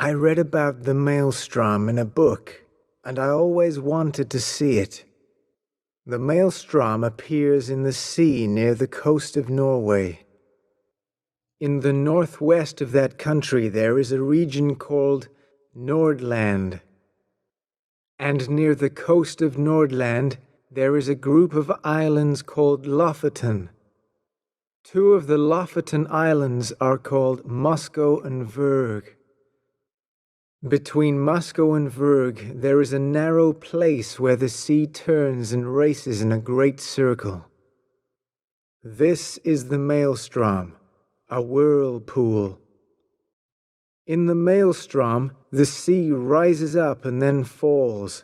I read about the maelstrom in a book, and I always wanted to see it. The maelstrom appears in the sea near the coast of Norway. In the northwest of that country there is a region called Nordland. And near the coast of Nordland there is a group of islands called Lofoten. Two of the Lofoten Islands are called Moskoe and Vurg. Between Moskoe and Vurg there is a narrow place where the sea turns and races in a great circle. This is the maelstrom, a whirlpool. In the maelstrom, the sea rises up and then falls.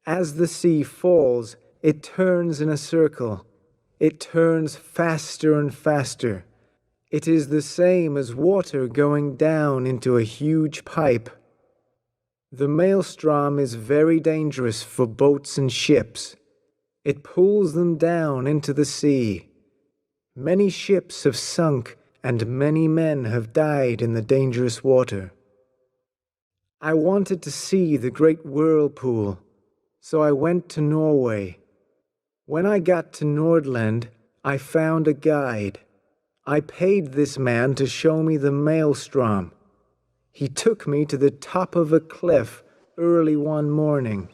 As the sea falls, it turns in a circle. It turns faster and faster. It is the same as water going down into a huge pipe. The maelstrom is very dangerous for boats and ships. It pulls them down into the sea. Many ships have sunk and many men have died in the dangerous water. I wanted to see the great whirlpool, so I went to Norway. When I got to Nordland, I found a guide. I paid this man to show me the maelstrom. He took me to the top of a cliff early one morning.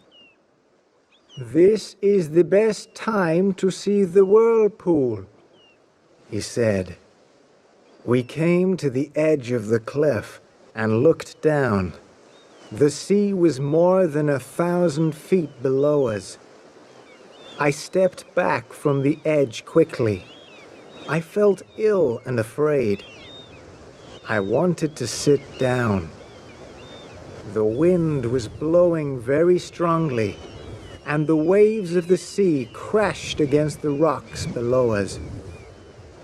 "This is the best time to see the whirlpool," he said. We came to the edge of the cliff and looked down. The sea was more than 1,000 feet below us. I stepped back from the edge quickly. I felt ill and afraid. I wanted to sit down. The wind was blowing very strongly, and the waves of the sea crashed against the rocks below us.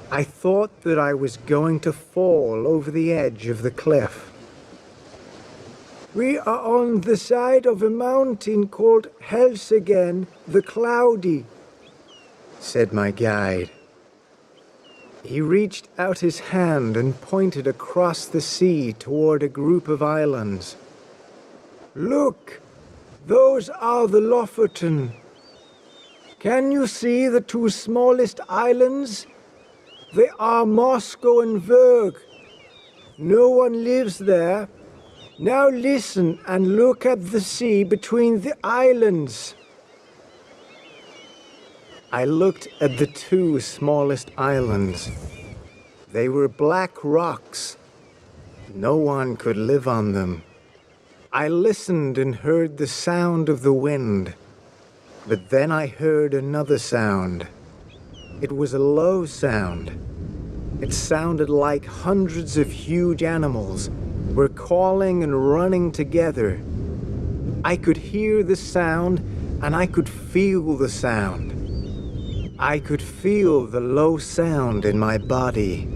I thought that I was going to fall over the edge of the cliff. "We are on the side of a mountain called Helseggen the Cloudy," said my guide. He reached out his hand and pointed across the sea toward a group of islands. "Look, those are the Lofoten. Can you see the two smallest islands? They are Moskoe and Vurg. No one lives there. Now listen and look at the sea between the islands." I looked at the two smallest islands. They were black rocks. No one could live on them. I listened and heard the sound of the wind. But then I heard another sound. It was a low sound. It sounded like hundreds of huge animals were calling and running together. I could hear the sound and I could feel the sound. I could feel the low sound in my body.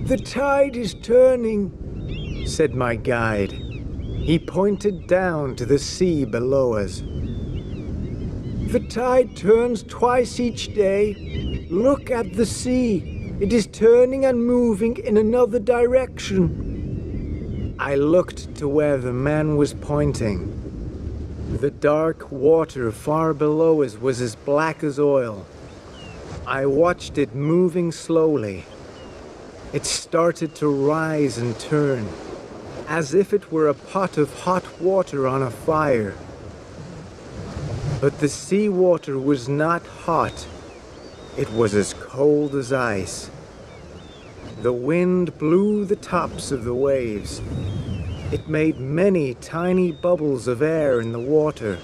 "The tide is turning," said my guide. He pointed down to the sea below us. "The tide turns twice each day. Look at the sea. It is turning and moving in another direction." I looked to where the man was pointing. The dark water far below us was as black as oil. I watched it moving slowly. It started to rise and turn, as if it were a pot of hot water on a fire. But the sea water was not hot. It was as cold as ice. The wind blew the tops of the waves. It made many tiny bubbles of air in the water.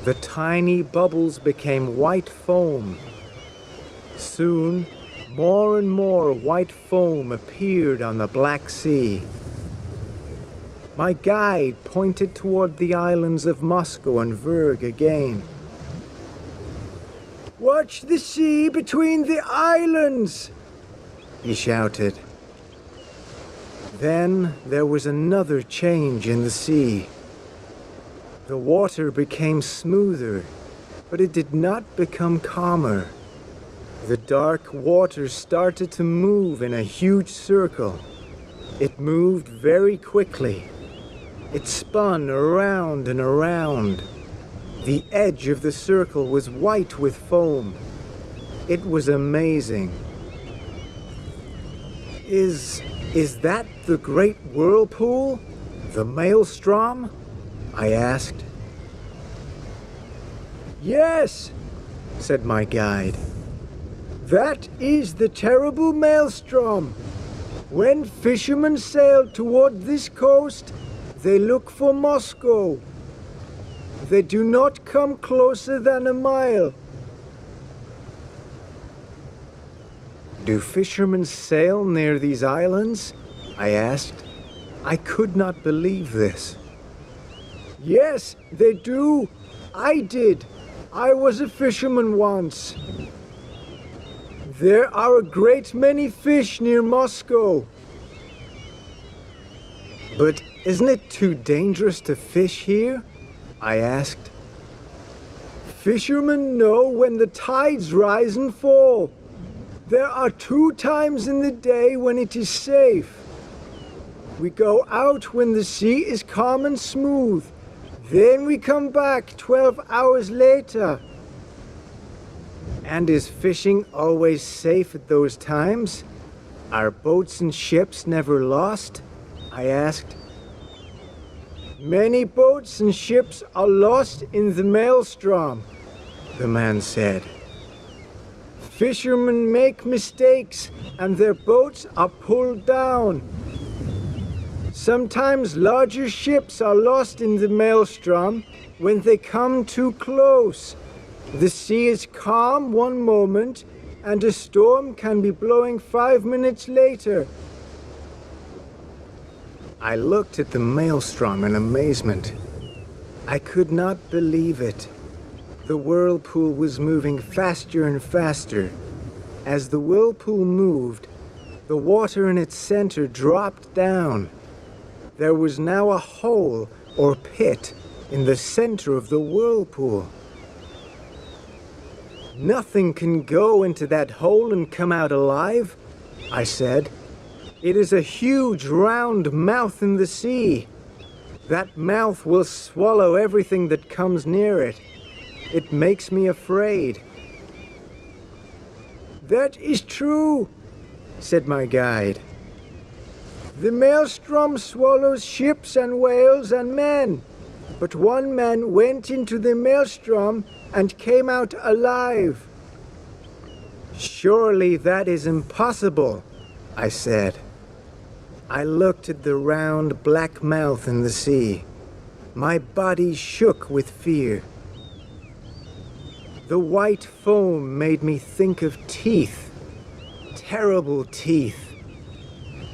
The tiny bubbles became white foam. Soon, more and more white foam appeared on the Black Sea. My guide pointed toward the islands of Moskoe and Vurg again. "Watch the sea between the islands," he shouted. Then there was another change in the sea. The water became smoother, but it did not become calmer. The dark water started to move in a huge circle. It moved very quickly. It spun around and around. The edge of the circle was white with foam. It was amazing. Is that the great whirlpool? The maelstrom? I asked. Yes, said my guide. That is the terrible maelstrom. When fishermen sail toward this coast, they look for Moscow. They do not come closer than a mile. Do fishermen sail near these islands? I asked. I could not believe this. Yes, they do. I did. I was a fisherman once. There are a great many fish near Moscow. But isn't it too dangerous to fish here? I asked. Fishermen know when the tides rise and fall. There are 2 times in the day when it is safe. We go out when the sea is calm and smooth. Then we come back 12 hours later. And is fishing always safe at those times? Are boats and ships never lost? I asked. Many boats and ships are lost in the maelstrom, the man said. Fishermen make mistakes and their boats are pulled down. Sometimes larger ships are lost in the maelstrom when they come too close. The sea is calm one moment and a storm can be blowing 5 minutes later. I looked at the maelstrom in amazement. I could not believe it. The whirlpool was moving faster and faster. As the whirlpool moved, the water in its center dropped down. There was now a hole or pit in the center of the whirlpool. Nothing can go into that hole and come out alive, I said. It is a huge round mouth in the sea. That mouth will swallow everything that comes near it. It makes me afraid. That is true, said my guide. The maelstrom swallows ships and whales and men, but one man went into the maelstrom and came out alive. Surely that is impossible, I said. I looked at the round black mouth in the sea. My body shook with fear. The white foam made me think of teeth, terrible teeth,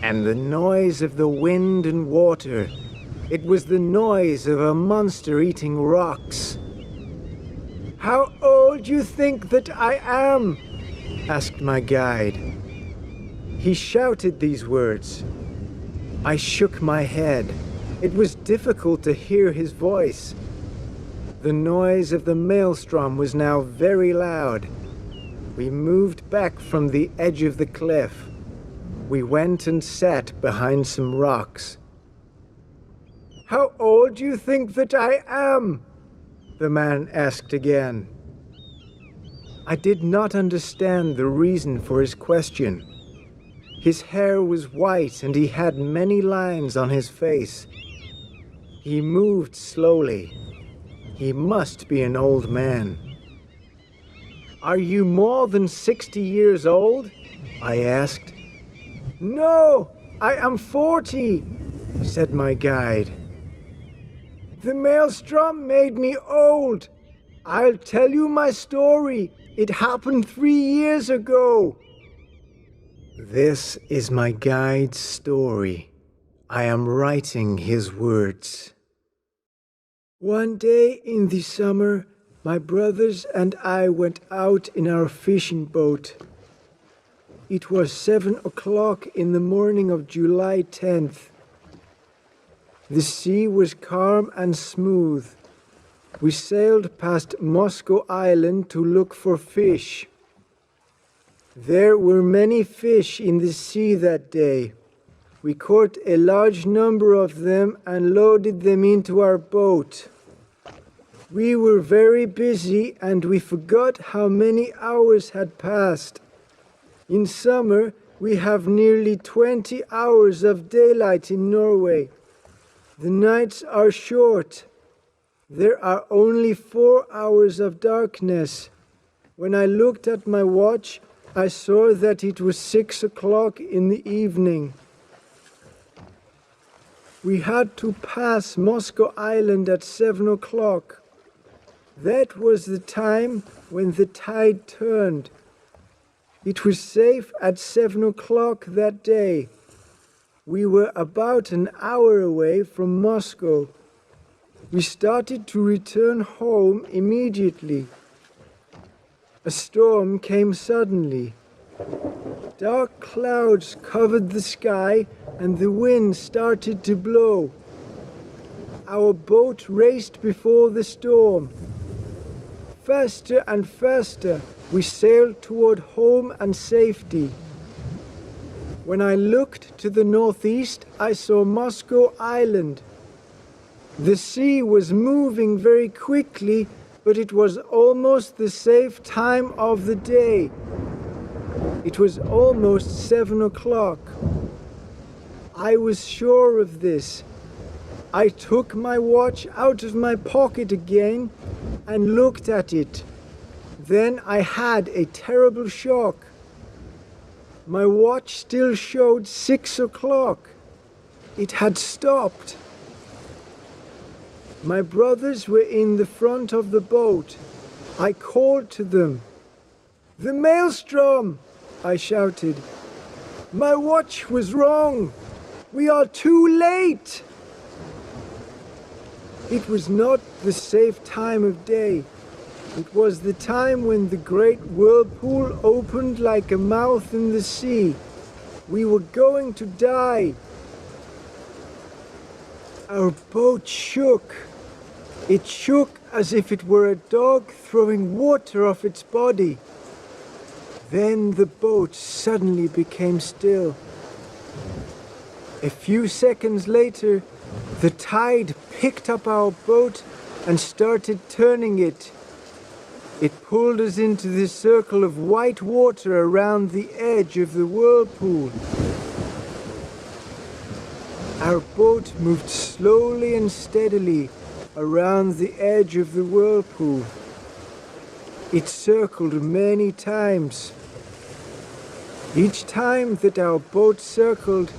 and the noise of the wind and water. It was the noise of a monster eating rocks. How old do you think that I am? Asked my guide. He shouted these words. I shook my head. It was difficult to hear his voice. The noise of the maelstrom was now very loud. We moved back from the edge of the cliff. We went and sat behind some rocks. How old do you think that I am? The man asked again. I did not understand the reason for his question. His hair was white and he had many lines on his face. He moved slowly. He must be an old man. Are you more than 60 years old? I asked. No, I am 40, said my guide. The maelstrom made me old. I'll tell you my story. It happened 3 years ago. This is my guide's story. I am writing his words. One day in the summer, my brothers and I went out in our fishing boat. It was 7 o'clock in the morning of July 10th. The sea was calm and smooth. We sailed past Moscow Island to look for fish. There were many fish in the sea that day. We caught a large number of them and loaded them into our boat. We were very busy and we forgot how many hours had passed. In summer, we have nearly 20 hours of daylight in Norway. The nights are short. There are only 4 hours of darkness. When I looked at my watch, I saw that it was 6 o'clock in the evening. We had to pass Moscow Island at 7 o'clock. That was the time when the tide turned. It was safe at 7 o'clock that day. We were about an hour away from Moscow. We started to return home immediately. A storm came suddenly. Dark clouds covered the sky and the wind started to blow. Our boat raced before the storm. Faster and faster, we sailed toward home and safety. When I looked to the northeast, I saw Moscow Island. The sea was moving very quickly, but it was almost the safe time of the day. It was almost 7 o'clock. I was sure of this. I took my watch out of my pocket again and looked at it. Then I had a terrible shock. My watch still showed 6 o'clock. It had stopped. My brothers were in the front of the boat. I called to them. "The maelstrom!" I shouted. "My watch was wrong. We are too late." It was not the safe time of day. It was the time when the great whirlpool opened like a mouth in the sea. We were going to die. Our boat shook. It shook as if it were a dog throwing water off its body. Then the boat suddenly became still. A few seconds later, the tide picked up our boat and started turning it. It pulled us into the circle of white water around the edge of the whirlpool. Our boat moved slowly and steadily around the edge of the whirlpool. It circled many times. Each time that our boat circled,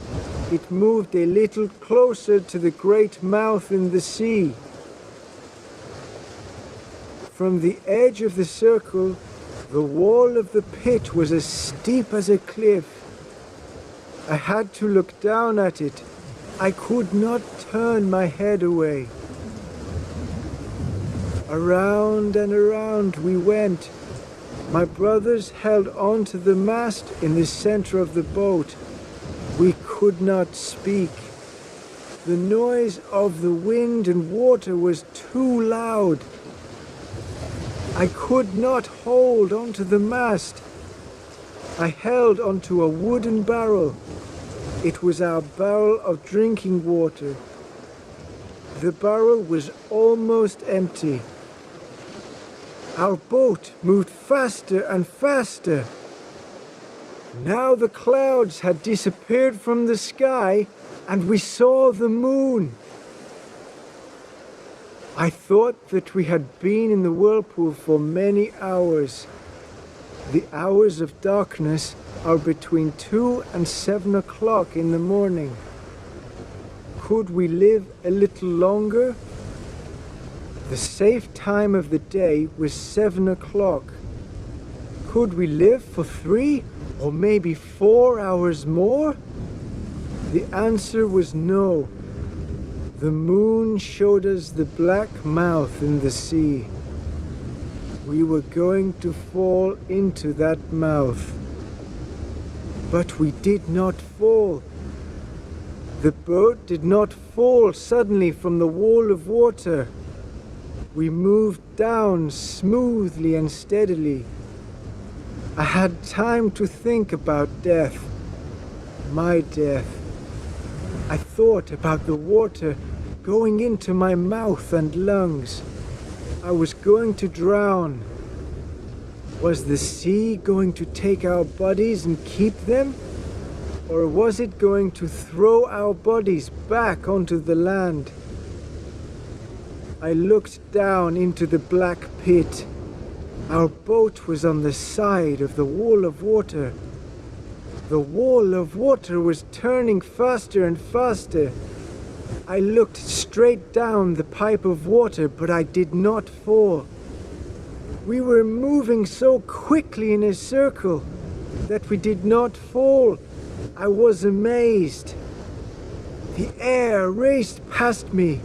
it moved a little closer to the great mouth in the sea. From the edge of the circle, the wall of the pit was as steep as a cliff. I had to look down at it. I could not turn my head away. Around and around we went. My brothers held on to the mast in the center of the boat. We could not speak. The noise of the wind and water was too loud. I could not hold onto the mast. I held onto a wooden barrel. It was our barrel of drinking water. The barrel was almost empty. Our boat moved faster and faster. Now the clouds had disappeared from the sky and we saw the moon. I thought that we had been in the whirlpool for many hours. The hours of darkness are between 2 and 7 o'clock in the morning. Could we live a little longer? The safe time of the day was 7 o'clock. Could we live for 3 or maybe 4 hours more? The answer was no. The moon showed us the black mouth in the sea. We were going to fall into that mouth. But we did not fall. The boat did not fall suddenly from the wall of water. We moved down smoothly and steadily. I had time to think about death, my death. I thought about the water going into my mouth and lungs. I was going to drown. Was the sea going to take our bodies and keep them? Or was it going to throw our bodies back onto the land? I looked down into the black pit. Our boat was on the side of the wall of water. The wall of water was turning faster and faster. I looked straight down the pipe of water, but I did not fall. We were moving so quickly in a circle that we did not fall. I was amazed. The air raced past me.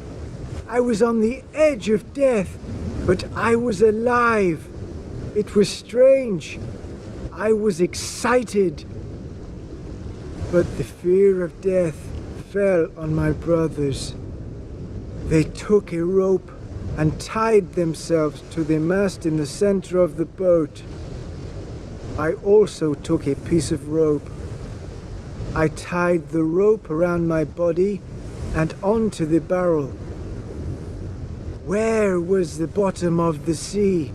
I was on the edge of death, but I was alive. It was strange. I was excited. But the fear of death fell on my brothers. They took a rope and tied themselves to the mast in the center of the boat. I also took a piece of rope. I tied the rope around my body and onto the barrel. Where was the bottom of the sea?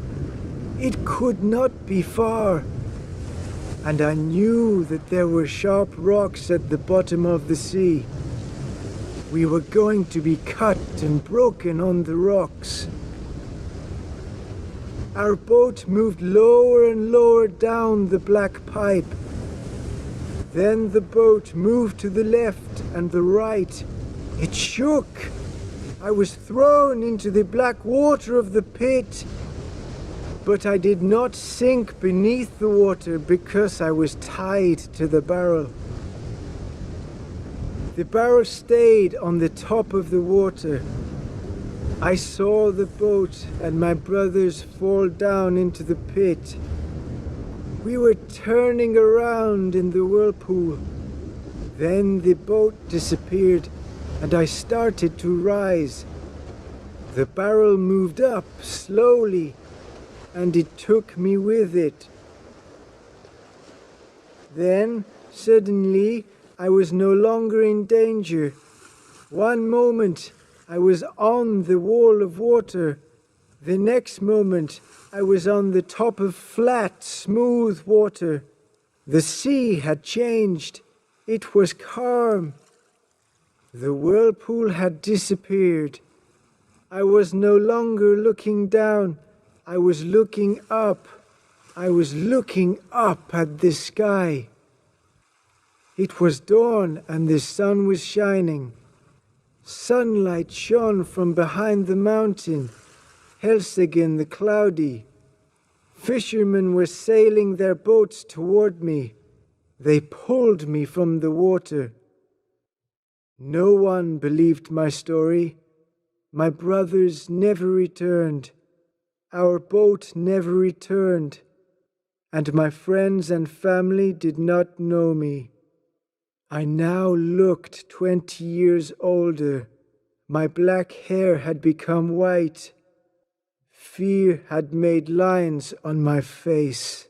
It could not be far. And I knew that there were sharp rocks at the bottom of the sea. We were going to be cut and broken on the rocks. Our boat moved lower and lower down the black pipe. Then the boat moved to the left and the right. It shook. I was thrown into the black water of the pit. But I did not sink beneath the water because I was tied to the barrel. The barrel stayed on the top of the water. I saw the boat and my brothers fall down into the pit. We were turning around in the whirlpool. Then the boat disappeared and I started to rise. The barrel moved up slowly and it took me with it. Then, suddenly, I was no longer in danger. One moment, I was on the wall of water. The next moment, I was on the top of flat, smooth water. The sea had changed. It was calm. The whirlpool had disappeared. I was no longer looking down. I was looking up. I was looking up at the sky. It was dawn and the sun was shining. Sunlight shone from behind the mountain, Helseggen the cloudy. Fishermen were sailing their boats toward me. They pulled me from the water. No one believed my story. My brothers never returned. Our boat never returned, and my friends and family did not know me. I now looked 20 years older. My black hair had become white. Fear had made lines on my face.